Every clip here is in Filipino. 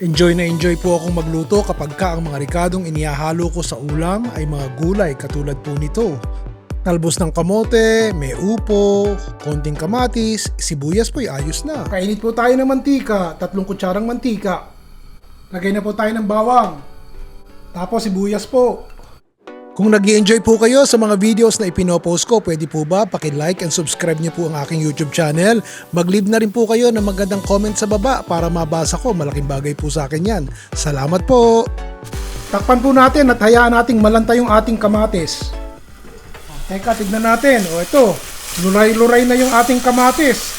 Enjoy na enjoy po akong magluto kapag ang mga rikadong inihahalo ko sa ulam ay mga gulay katulad po nito. Talbos ng kamote, may upo, konting kamatis, sibuyas po'y ayos na. Kainit po tayo ng mantika, 3 kutsarang mantika. Lagay na po tayo ng bawang. Tapos sibuyas po. Kung nag-i-enjoy po kayo sa mga videos na ipinopost ko, pwede po ba paki-like and subscribe niyo po ang aking YouTube channel? Mag-leave na rin po kayo ng magandang comment sa baba para mabasa ko. Malaking bagay po sa akin yan. Salamat po! Takpan po natin at hayaan nating malanta yung ating kamatis. Teka, tignan natin. O ito, luray-luray na yung ating kamatis.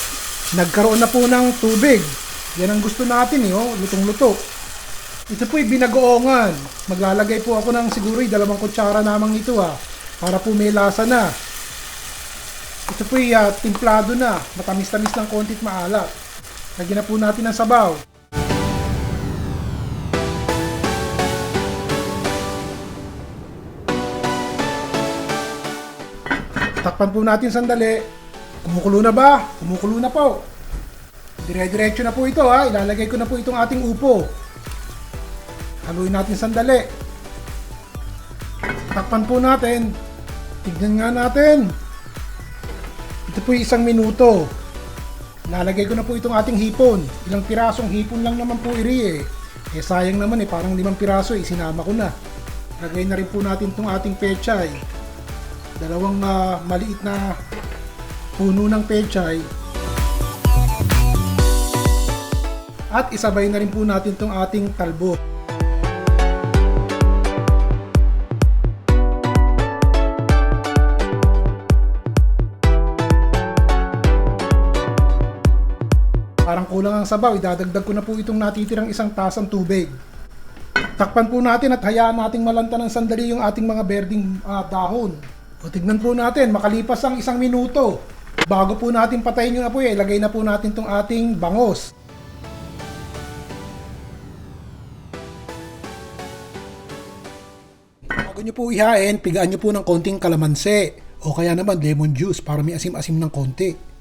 Nagkaroon na po ng tubig. Yan ang gusto natin lutong-luto. Ito po'y binagoongan. Maglalagay po ako ng siguro 2 kutsara namang ito para po may lasa na. Ito po'y timplado na. Matamis-tamis ng kontit maalat. Lagyan na po natin ng sabaw. Takpan po natin sandali. Kumukulo na ba? Kumukulo na po. Dire-diretso na po ito Ilalagay ko na po itong ating upo. Haluin natin sandali. Takpan po natin. Tignan nga natin. Ito po 1 minuto. Lalagay ko na po itong ating hipon. Ilang pirasong hipon lang naman po sayang naman parang 5 piraso sinama ko na. Lagay na rin po natin itong ating pechay. 2 maliit na puno ng pechay. At isabay na rin po natin itong ating talbos. Parang kulang ang sabaw, idadagdag ko na po itong natitirang 1 tasang tubig. Takpan po natin at hayaan nating malanta ng sandali yung ating mga berdeng dahon. O tignan po natin, makalipas ang 1 minuto. Bago po natin patayin yung apoy, ilagay na po natin itong ating bangos. Bago nyo po ihain, pigaan nyo po ng konting kalamansi o kaya naman lemon juice para may asim-asim ng konti.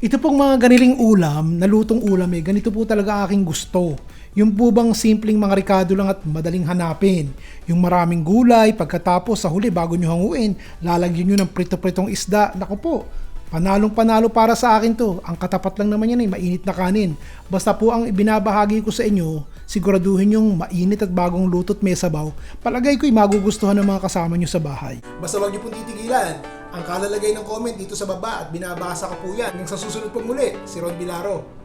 Ito pong mga ganiling ulam, nalutong ulam ganito po talaga aking gusto. Yung po bang simpleng mga rikado lang at madaling hanapin. Yung maraming gulay, pagkatapos sa huli bago nyo hanguin, lalagyan nyo ng prito-pritong isda. Naku po, panalong-panalo para sa akin to. Ang katapat lang naman yan mainit na kanin. Basta po ang ibinabahagi ko sa inyo, siguraduhin yung mainit at bagong luto't may sabaw. Palagay ko'y magugustuhan ng mga kasama nyo sa bahay. Basta wag nyo pong titigilan ang kalalagay ng comment dito sa baba at binabasa ko po yan. Hanggang sa susunod pong muli, si Ron Bilaro.